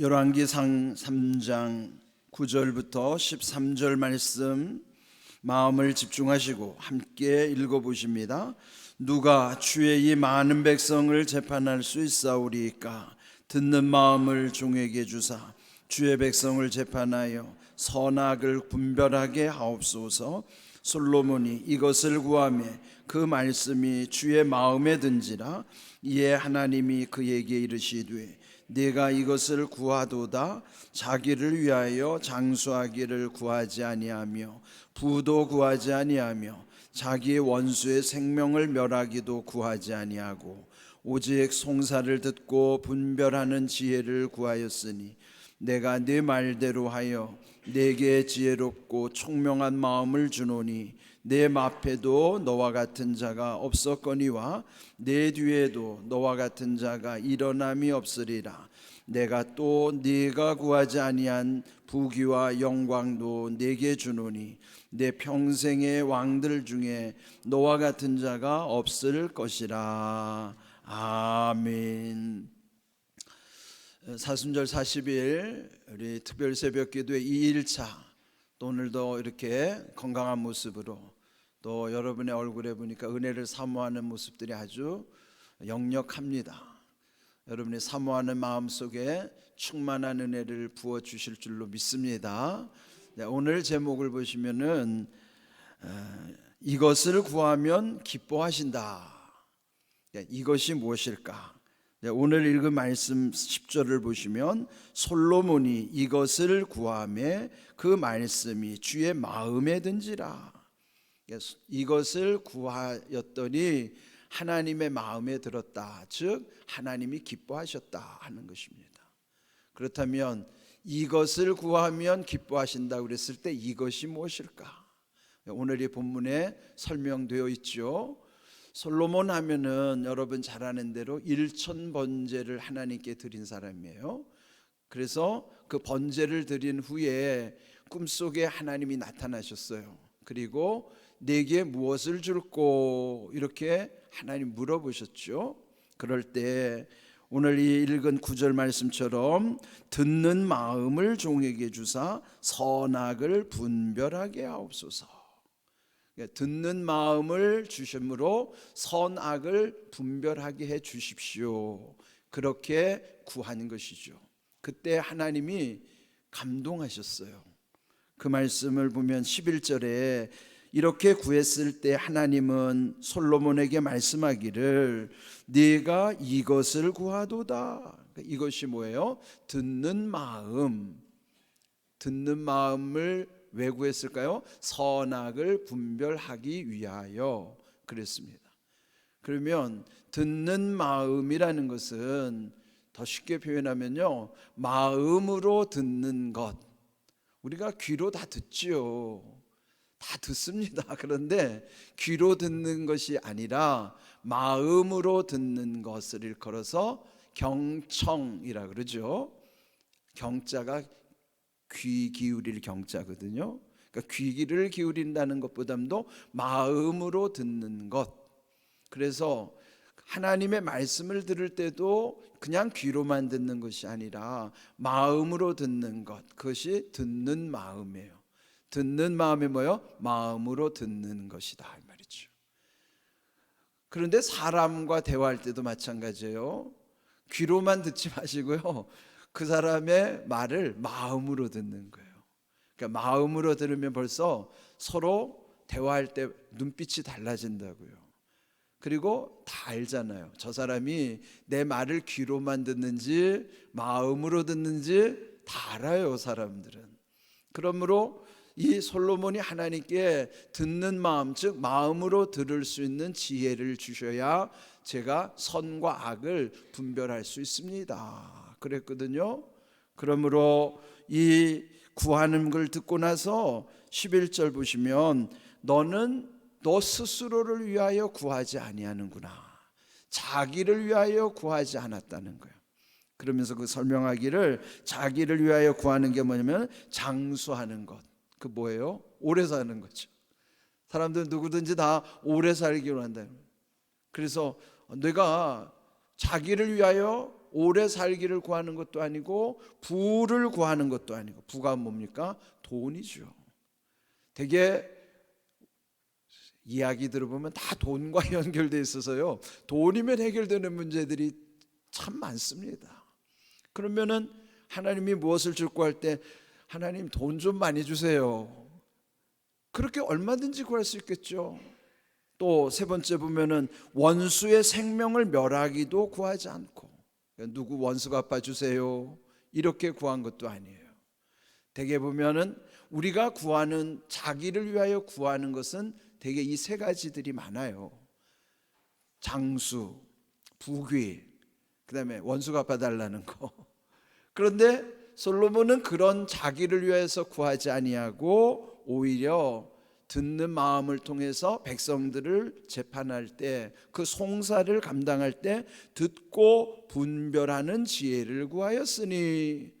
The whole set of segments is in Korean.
열왕기상 3장 9절부터 13절 말씀 마음을 집중하시고 함께 읽어보십니다. 누가 주의 이 많은 백성을 재판할 수 있사오리이까? 듣는 마음을 종에게 주사 주의 백성을 재판하여 선악을 분별하게 하옵소서. 솔로몬이 이것을 구하며 그 말씀이 주의 마음에 든지라. 이에 하나님이 그에게 이르시되 네가 이것을 구하도다. 자기를 위하여 장수하기를 구하지 아니하며 부도 구하지 아니하며 자기의 원수의 생명을 멸하기도 구하지 아니하고 오직 송사를 듣고 분별하는 지혜를 구하였으니 내가 네 말대로 하여 내게 지혜롭고 총명한 마음을 주노니 내 앞에도 너와 같은 자가 없었거니와 내 뒤에도 너와 같은 자가 일어남이 없으리라. 내가 또 네가 구하지 아니한 부귀와 영광도 내게 주노니 내 평생의 왕들 중에 너와 같은 자가 없을 것이라. 아멘. 사순절 40일 우리 특별 새벽 기도의 2일차, 또 오늘도 이렇게 건강한 모습으로 또 여러분의 얼굴에 보니까 은혜를 사모하는 모습들이 아주 역력합니다. 여러분이 사모하는 마음속에 충만한 은혜를 부어주실 줄로 믿습니다. 오늘 제목을 보시면은 이것을 구하면 기뻐하신다. 이것이 무엇일까? 오늘 읽은 말씀 10절을 보시면 솔로몬이 이것을 구하며 그 말씀이 주의 마음에 든지라. 이것을 구하였더니 하나님의 마음에 들었다. 즉 하나님이 기뻐하셨다 하는 것입니다. 그렇다면 이것을 구하면 기뻐하신다 그랬을 때 이것이 무엇일까? 오늘 이 본문에 설명되어 있죠. 솔로몬 하면은 여러분 잘 아는 대로 1천 번제를 하나님께 드린 사람이에요. 그래서 그 번제를 드린 후에 꿈속에 하나님이 나타나셨어요. 그리고 내게 무엇을 줄꼬 이렇게 하나님 물어보셨죠. 그럴 때 오늘 이 읽은 9절 말씀처럼 듣는 마음을 종에게 주사 선악을 분별하게 하옵소서. 듣는 마음을 주심으로 선악을 분별하게 해 주십시오. 그렇게 구하는 것이죠. 그때 하나님이 감동하셨어요. 그 말씀을 보면 11절에 이렇게 구했을 때 하나님은 솔로몬에게 말씀하기를 네가 이것을 구하도다. 이것이 뭐예요? 듣는 마음. 듣는 마음을 왜 구했을까요? 선악을 분별하기 위하여 그랬습니다. 그러면 듣는 마음이라는 것은 더 쉽게 표현하면요, 마음으로 듣는 것. 우리가 귀로 다 듣지요. 다 듣습니다. 그런데 귀로 듣는 것이 아니라 마음으로 듣는 것을 일컬어서 경청이라 그러죠. 경자가 귀 기울일 경자거든요. 그러니까 귀를 기울인다는 것보다도 마음으로 듣는 것. 그래서 하나님의 말씀을 들을 때도 그냥 귀로만 듣는 것이 아니라 마음으로 듣는 것. 그것이 듣는 마음이에요. 듣는 마음이 뭐예요? 마음으로 듣는 것이다 이 말이죠. 그런데 사람과 대화할 때도 마찬가지예요. 귀로만 듣지 마시고요, 그 사람의 말을 마음으로 듣는 거예요. 그러니까 마음으로 들으면 벌써 서로 대화할 때 눈빛이 달라진다고요. 그리고 다 알잖아요. 저 사람이 내 말을 귀로만 듣는지 마음으로 듣는지 다 알아요, 사람들은. 그러므로 이 솔로몬이 하나님께 듣는 마음, 즉 마음으로 들을 수 있는 지혜를 주셔야 제가 선과 악을 분별할 수 있습니다 그랬거든요. 그러므로 이 구하는 걸 듣고 나서 11절 보시면 너는 너 스스로를 위하여 구하지 아니하는구나. 자기를 위하여 구하지 않았다는 거예요. 그러면서 그 설명하기를 자기를 위하여 구하는 게 뭐냐면 장수하는 것. 그 뭐예요? 오래 사는 거죠. 사람들 누구든지 다 오래 살기로 한다. 그래서 내가 자기를 위하여 오래 살기를 구하는 것도 아니고 부를 구하는 것도 아니고, 부가 뭡니까? 돈이죠. 되게 이야기 들어보면 다 돈과 연결돼 있어서요, 돈이면 해결되는 문제들이 참 많습니다. 그러면은 하나님이 무엇을 줄 구할 때 하나님 돈 좀 많이 주세요, 그렇게 얼마든지 구할 수 있겠죠. 또 세 번째 보면은 원수의 생명을 멸하기도 구하지 않고, 누구 원수 갚아주세요 이렇게 구한 것도 아니에요. 대개 보면은 우리가 구하는, 자기를 위하여 구하는 것은 대개 이 세 가지들이 많아요. 장수, 부귀, 그 다음에 원수 갚아달라는 거. 그런데 솔로몬은 그런 자기를 위해서 구하지 아니하고 오히려 듣는 마음을 통해서 백성들을 재판할 때, 그 송사를 감당할 때 듣고 분별하는 지혜를 구하였으니,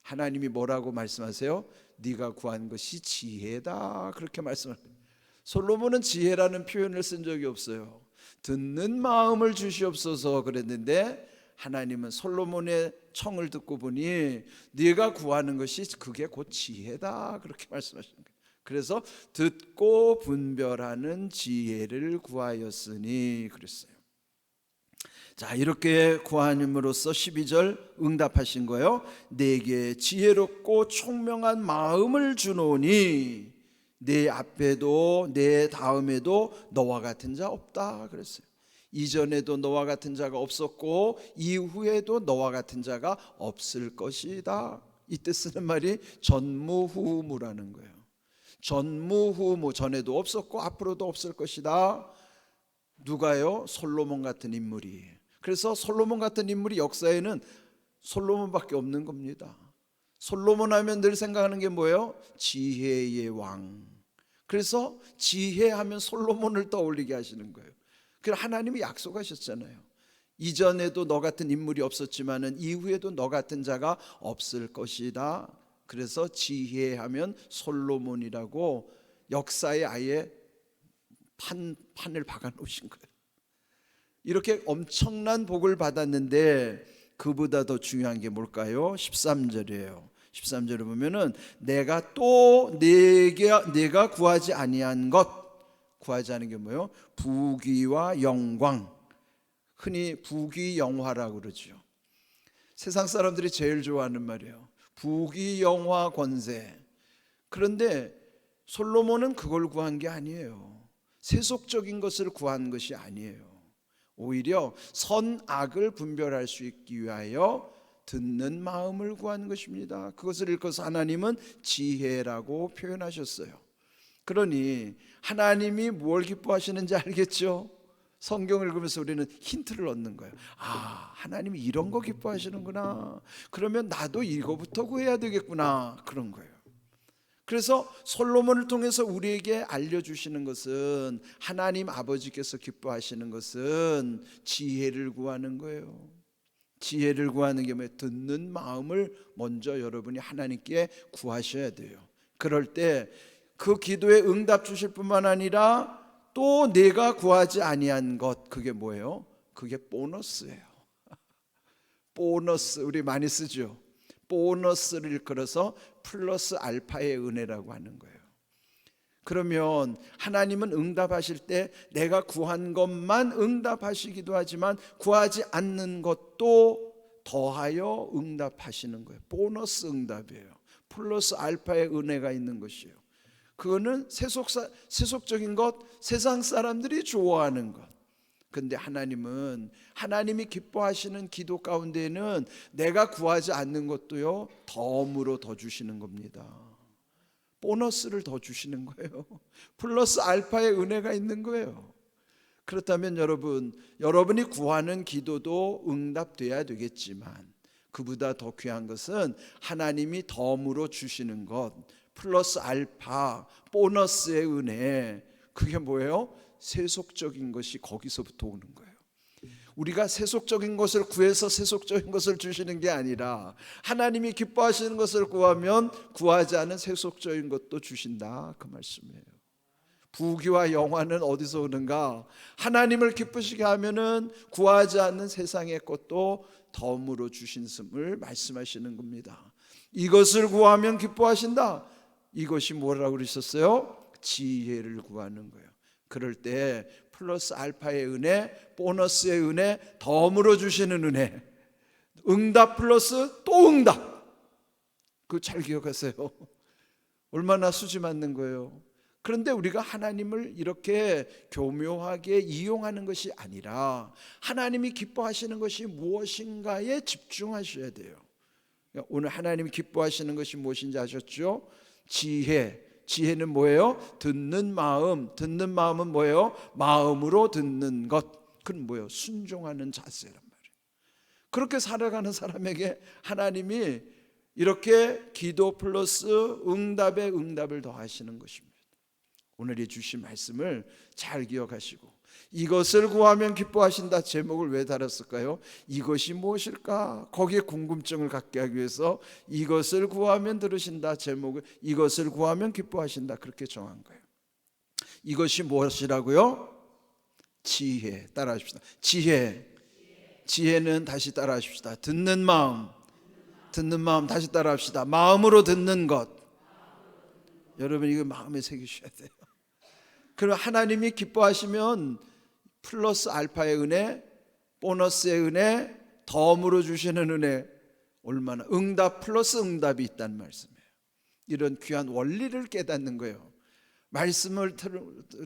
하나님이 뭐라고 말씀하세요? 네가 구한 것이 지혜다, 그렇게 말씀합니다. 솔로몬은 지혜라는 표현을 쓴 적이 없어요. 듣는 마음을 주시옵소서 그랬는데, 하나님은 솔로몬의 청을 듣고 보니 네가 구하는 것이 그게 곧 지혜다, 그렇게 말씀하시는 거예요. 그래서 듣고 분별하는 지혜를 구하였으니 그랬어요. 자, 이렇게 구하님으로써 12절 응답하신 거예요. 내게 지혜롭고 총명한 마음을 주노니 내 앞에도 내 다음에도 너와 같은 자 없다 그랬어요. 이전에도 너와 같은 자가 없었고 이후에도 너와 같은 자가 없을 것이다. 이때 쓰는 말이 전무후무라는 거예요. 전무후무, 전에도 없었고 앞으로도 없을 것이다. 누가요? 솔로몬 같은 인물이. 그래서 솔로몬 같은 인물이 역사에는 솔로몬밖에 없는 겁니다. 솔로몬 하면 늘 생각하는 게 뭐예요? 지혜의 왕. 그래서 지혜하면 솔로몬을 떠올리게 하시는 거예요. 그래서 하나님이 약속하셨잖아요. 이전에도 너 같은 인물이 없었지만은 이후에도 너 같은 자가 없을 것이다. 그래서 지혜하면 솔로몬이라고 역사에 아예 판을 박아 놓으신 거예요. 이렇게 엄청난 복을 받았는데 그보다 더 중요한 게 뭘까요? 13절이에요. 13절에 보면은 내가 또 내가 구하지 아니한 것, 구하지 않은 게 뭐예요? 부귀와 영광. 흔히 부귀영화라고 그러죠. 세상 사람들이 제일 좋아하는 말이에요. 부귀영화 권세. 그런데 솔로몬은 그걸 구한 게 아니에요. 세속적인 것을 구한 것이 아니에요. 오히려 선악을 분별할 수 있기 위하여 듣는 마음을 구한 것입니다. 그것을 읽어서 하나님은 지혜라고 표현하셨어요. 그러니 하나님이 뭘 기뻐하시는지 알겠죠? 성경을 읽으면서 우리는 힌트를 얻는 거예요. 아, 하나님이 이런 거 기뻐하시는구나. 그러면 나도 이거부터 구해야 되겠구나. 그런 거예요. 그래서 솔로몬을 통해서 우리에게 알려주시는 것은, 하나님 아버지께서 기뻐하시는 것은 지혜를 구하는 거예요. 지혜를 구하는 게 뭐예요? 듣는 마음을 먼저 여러분이 하나님께 구하셔야 돼요. 그럴 때 그 기도에 응답 주실 뿐만 아니라 또 내가 구하지 아니한 것, 그게 뭐예요? 그게 보너스예요. 보너스, 우리 많이 쓰죠. 보너스를 일컬어서 플러스 알파의 은혜라고 하는 거예요. 그러면 하나님은 응답하실 때 내가 구한 것만 응답하시기도 하지만 구하지 않는 것도 더하여 응답하시는 거예요. 보너스 응답이에요. 플러스 알파의 은혜가 있는 것이에요. 그거는 세속적인 것, 세상 사람들이 좋아하는 것. 근데 하나님은, 하나님이 기뻐하시는 기도 가운데에는 내가 구하지 않는 것도요, 덤으로 더 주시는 겁니다. 보너스를 더 주시는 거예요. 플러스 알파의 은혜가 있는 거예요. 그렇다면 여러분이 구하는 기도도 응답돼야 되겠지만 그보다 더 귀한 것은 하나님이 덤으로 주시는 것, 플러스 알파, 보너스의 은혜. 그게 뭐예요? 세속적인 것이 거기서부터 오는 거예요. 우리가 세속적인 것을 구해서 세속적인 것을 주시는 게 아니라 하나님이 기뻐하시는 것을 구하면 구하지 않은 세속적인 것도 주신다, 그 말씀이에요. 부귀와 영화는 어디서 오는가? 하나님을 기쁘시게 하면은 구하지 않는 세상의 것도 덤으로 주신음을 말씀하시는 겁니다. 이것을 구하면 기뻐하신다. 이것이 뭐라고 그러셨어요? 지혜를 구하는 거예요. 그럴 때 플러스 알파의 은혜, 보너스의 은혜, 덤으로 주시는 은혜, 응답 플러스 또 응답. 그거 잘 기억하세요. 얼마나 수지 맞는 거예요. 그런데 우리가 하나님을 이렇게 교묘하게 이용하는 것이 아니라 하나님이 기뻐하시는 것이 무엇인가에 집중하셔야 돼요. 오늘 하나님이 기뻐하시는 것이 무엇인지 아셨죠? 지혜. 지혜는 뭐예요? 듣는 마음. 듣는 마음은 뭐예요? 마음으로 듣는 것. 그건 뭐예요? 순종하는 자세란 말이에요. 그렇게 살아가는 사람에게 하나님이 이렇게 기도 플러스 응답에 응답을 더하시는 것입니다. 오늘 주신 말씀을 잘 기억하시고, 이것을 구하면 기뻐하신다 제목을 왜 달았을까요? 이것이 무엇일까? 거기에 궁금증을 갖게 하기 위해서 이것을 구하면 들으신다 제목을 이것을 구하면 기뻐하신다 그렇게 정한 거예요. 이것이 무엇이라고요? 지혜. 따라하십시다. 지혜. 지혜는 다시 따라하십시다. 듣는 마음. 듣는 마음 다시 따라합시다. 마음으로 듣는 것. 여러분 이거 마음에 새기셔야 돼요. 그럼 하나님이 기뻐하시면 플러스 알파의 은혜, 보너스의 은혜, 덤으로 주시는 은혜, 얼마나 응답 플러스 응답이 있다는 말씀이에요. 이런 귀한 원리를 깨닫는 거예요. 말씀을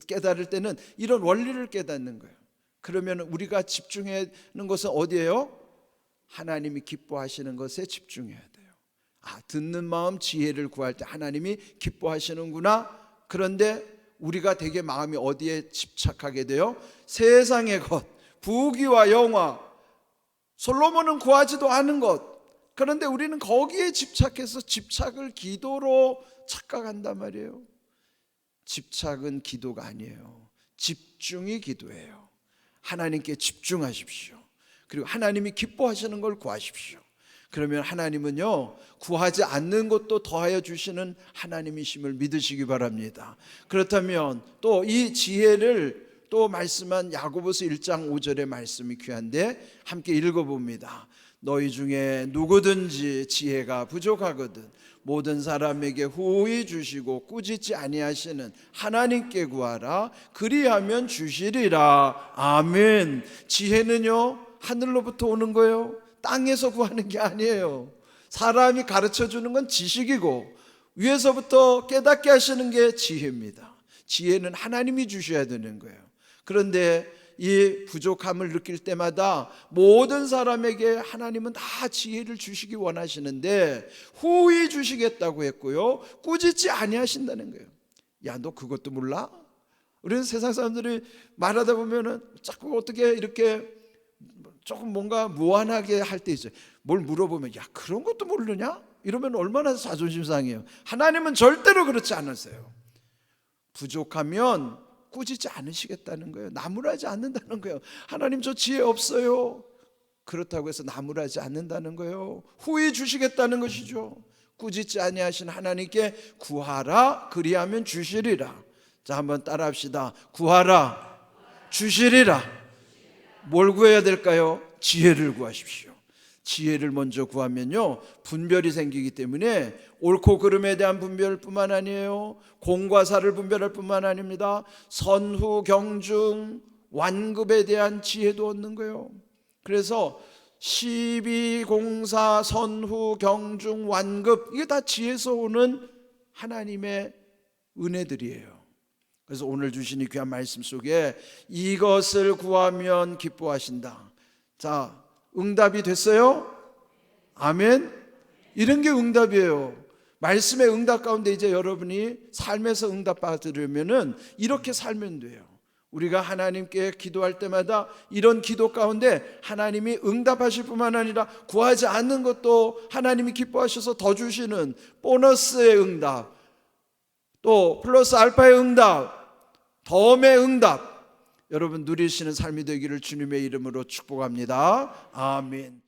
깨달을 때는 이런 원리를 깨닫는 거예요. 그러면 우리가 집중하는 것은 어디예요? 하나님이 기뻐하시는 것에 집중해야 돼요. 듣는 마음 지혜를 구할 때 하나님이 기뻐하시는구나. 그런데 우리가 되게 마음이 어디에 집착하게 돼요? 세상의 것, 부귀와 영화, 솔로몬은 구하지도 않은 것. 그런데 우리는 거기에 집착해서 집착을 기도로 착각한단 말이에요. 집착은 기도가 아니에요. 집중이 기도예요. 하나님께 집중하십시오. 그리고 하나님이 기뻐하시는 걸 구하십시오. 그러면 하나님은요, 구하지 않는 것도 더하여 주시는 하나님이심을 믿으시기 바랍니다. 그렇다면 또 이 지혜를 또 말씀한 야고보서 1장 5절의 말씀이 귀한데 함께 읽어봅니다. 너희 중에 누구든지 지혜가 부족하거든 모든 사람에게 후히 주시고 꾸짖지 아니하시는 하나님께 구하라. 그리하면 주시리라. 아멘. 지혜는요, 하늘로부터 오는 거예요. 땅에서 구하는 게 아니에요. 사람이 가르쳐 주는 건 지식이고 위에서부터 깨닫게 하시는 게 지혜입니다. 지혜는 하나님이 주셔야 되는 거예요. 그런데 이 부족함을 느낄 때마다 모든 사람에게 하나님은 다 지혜를 주시기 원하시는데 후히 주시겠다고 했고요, 꾸짖지 아니하신다는 거예요. 야, 너 그것도 몰라? 우리는 세상 사람들이 말하다 보면은 자꾸 어떻게 이렇게 조금 뭔가 무한하게 할 때 있어요. 뭘 물어보면 야, 그런 것도 모르냐? 이러면 얼마나 자존심 상해요. 하나님은 절대로 그렇지 않으세요. 부족하면 꾸짖지 않으시겠다는 거예요. 나무라지 않는다는 거예요. 하나님 저 지혜 없어요. 그렇다고 해서 나무라지 않는다는 거예요. 후히 주시겠다는 것이죠. 꾸짖지 아니하신 하나님께 구하라. 그리하면 주시리라. 자, 한번 따라합시다. 구하라. 주시리라. 뭘 구해야 될까요? 지혜를 구하십시오. 지혜를 먼저 구하면요, 분별이 생기기 때문에 옳고 그름에 대한 분별뿐만 아니에요, 공과 사를 분별할 뿐만 아닙니다. 선후 경중 완급에 대한 지혜도 얻는 거예요. 그래서 시비 공사 선후 경중 완급, 이게 다 지혜에서 오는 하나님의 은혜들이에요. 그래서 오늘 주신 이 귀한 말씀 속에 이것을 구하면 기뻐하신다. 자, 응답이 됐어요? 아멘. 이런 게 응답이에요. 말씀의 응답 가운데 이제 여러분이 삶에서 응답 받으려면은 이렇게 살면 돼요. 우리가 하나님께 기도할 때마다 이런 기도 가운데 하나님이 응답하실 뿐만 아니라 구하지 않는 것도 하나님이 기뻐하셔서 더 주시는 보너스의 응답, 또 플러스 알파의 응답, 덤의 응답, 여러분 누리시는 삶이 되기를 주님의 이름으로 축복합니다. 아멘.